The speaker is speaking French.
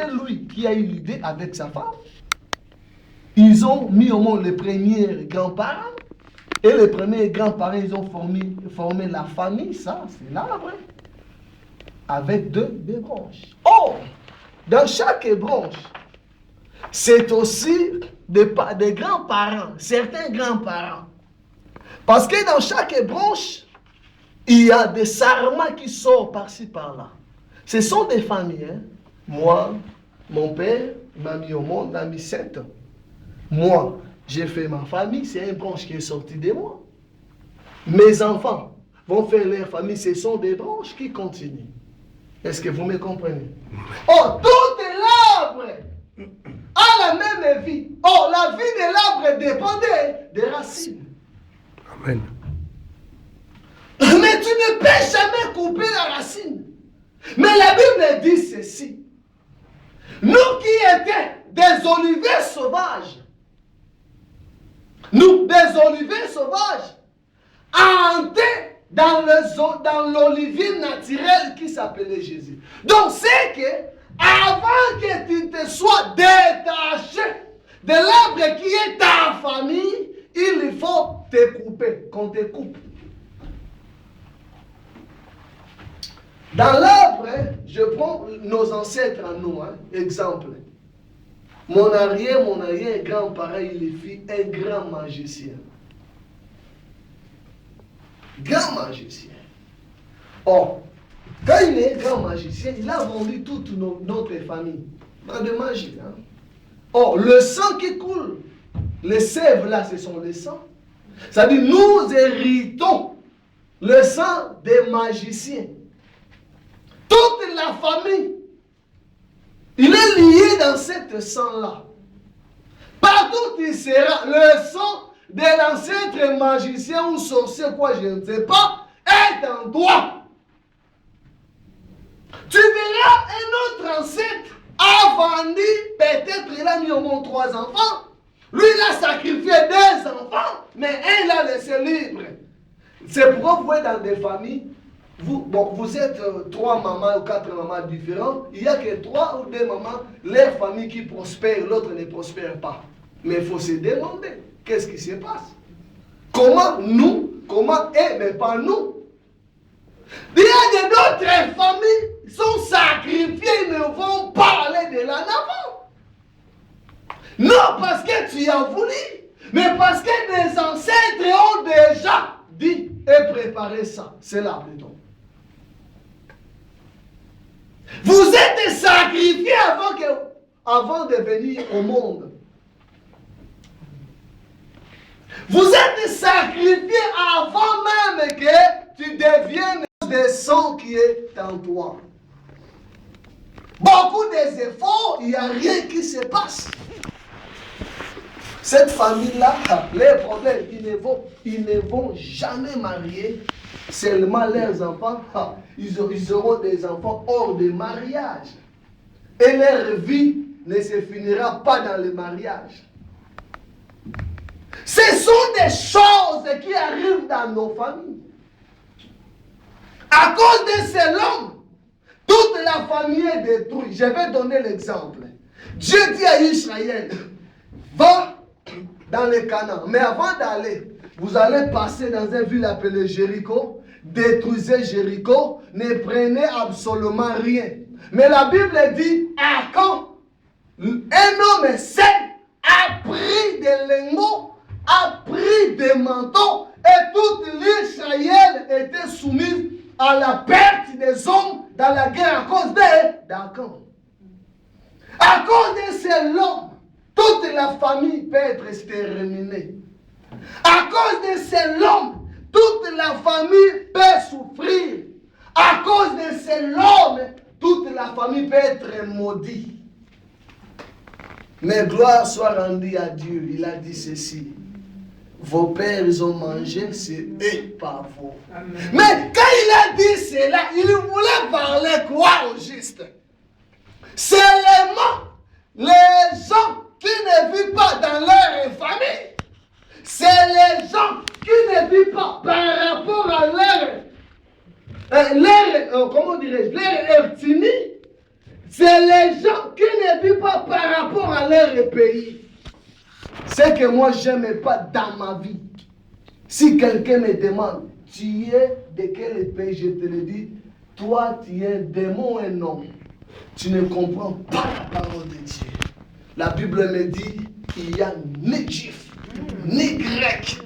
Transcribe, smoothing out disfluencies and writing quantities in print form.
lui qui a eu l'idée avec sa femme. Ils ont mis au monde les premiers grands-parents. Et les premiers grands-parents, ils ont formé la famille. Ça, c'est l'arbre. Avec des branches. Oh! Dans chaque branche, c'est aussi des grands-parents, certains grands-parents. Parce que dans chaque branche, il y a des sarments qui sortent par-ci, par-là. Ce sont des familles. Hein? Moi, mon père m'a mis au monde, m'a mis 7 ans. Moi, j'ai fait ma famille, c'est une branche qui est sortie de moi. Mes enfants vont faire leur famille, ce sont des branches qui continuent. Est-ce que vous me comprenez? Oh, tout l'arbre a la même vie. Oh, la vie de l'arbre dépendait des racines. Amen. Mais tu ne peux jamais couper la racine. Mais la Bible dit ceci. Nous qui étions des oliviers sauvages, entrés dans l'olivier naturel qui s'appelait Jésus. Donc c'est que avant que tu te sois détaché de l'arbre qui est ta famille, il faut te couper, qu'on te coupe. Dans l'arbre, je prends nos ancêtres à nous, exemple. Mon arrière-grand-parent, il fut un grand magicien. Grand magicien. Or, quand il est grand magicien, il a vendu toute notre famille dans de magie. Hein? Or, le sang qui coule, les sèves là, ce sont les sangs. C'est-à-dire, nous héritons le sang des magiciens. Toute la famille, il est lié dans cette sang-là. Partout il sera, le sang de l'ancêtre magicien ou sorcier, quoi, je ne sais pas, est en toi. Tu verras un autre ancêtre a vendu, peut-être il a mis au moins 3 enfants. Lui, il a sacrifié 2 enfants, mais un l'a laissé libre. C'est pourquoi vous voyez dans des familles, vous êtes 3 mamans ou 4 mamans différentes, il n'y a que 3 ou 2 mamans, leur famille qui prospère, l'autre ne prospère pas. Mais il faut se demander, qu'est-ce qui se passe? Comment eux, mais pas nous? Il y a d'autres familles qui sont sacrifiées, ils ne vont pas aller de là en avant. Non parce que tu as voulu, mais parce que les ancêtres ont déjà dit et préparé ça. C'est là plutôt. Vous êtes sacrifiés avant de venir au monde. Vous êtes sacrifiés avant même que tu deviennes le sang qui est en toi. Beaucoup d'efforts, il n'y a rien qui se passe. Cette famille-là, les problèmes, ils ne vont jamais marier seulement leurs enfants. Ils auront des enfants hors de mariage. Et leur vie ne se finira pas dans le mariage. Ce sont des choses qui arrivent dans nos familles. À cause de ces hommes, toute la famille est détruite. Je vais donner l'exemple. Dieu dit à Israël, va dans le Canaan. Mais avant d'aller, vous allez passer dans une ville appelée Jéricho. Détruisez Jéricho. Ne prenez absolument rien. Mais la Bible dit, quand un homme seul a pris des lingots, a pris des manteaux, et toute l'Israël était soumise à la perte des hommes dans la guerre à cause d'Akan. À cause de ces hommes, toute la famille peut être exterminée. À cause de ces hommes, toute la famille peut souffrir. À cause de ces hommes, toute la famille peut être maudite. Mais gloire soit rendue à Dieu. Il a dit ceci. Vos pères, ils ont mangé, c'est eux, pas vous. Amen. Mais quand il a dit cela, il voulait parler quoi au juste? Seulement les gens qui ne vivent pas dans leur famille. C'est les gens qui ne vivent pas par rapport à leur ethnie. C'est les gens qui pas par rapport à leur pays. Ce que moi je n'aime pas dans ma vie. Si quelqu'un me demande, tu es de quel pays, je te le dis, toi tu es un démon ou un homme. Tu ne comprends pas la parole de Dieu. La Bible me dit qu'il n'y a ni juif, ni grec,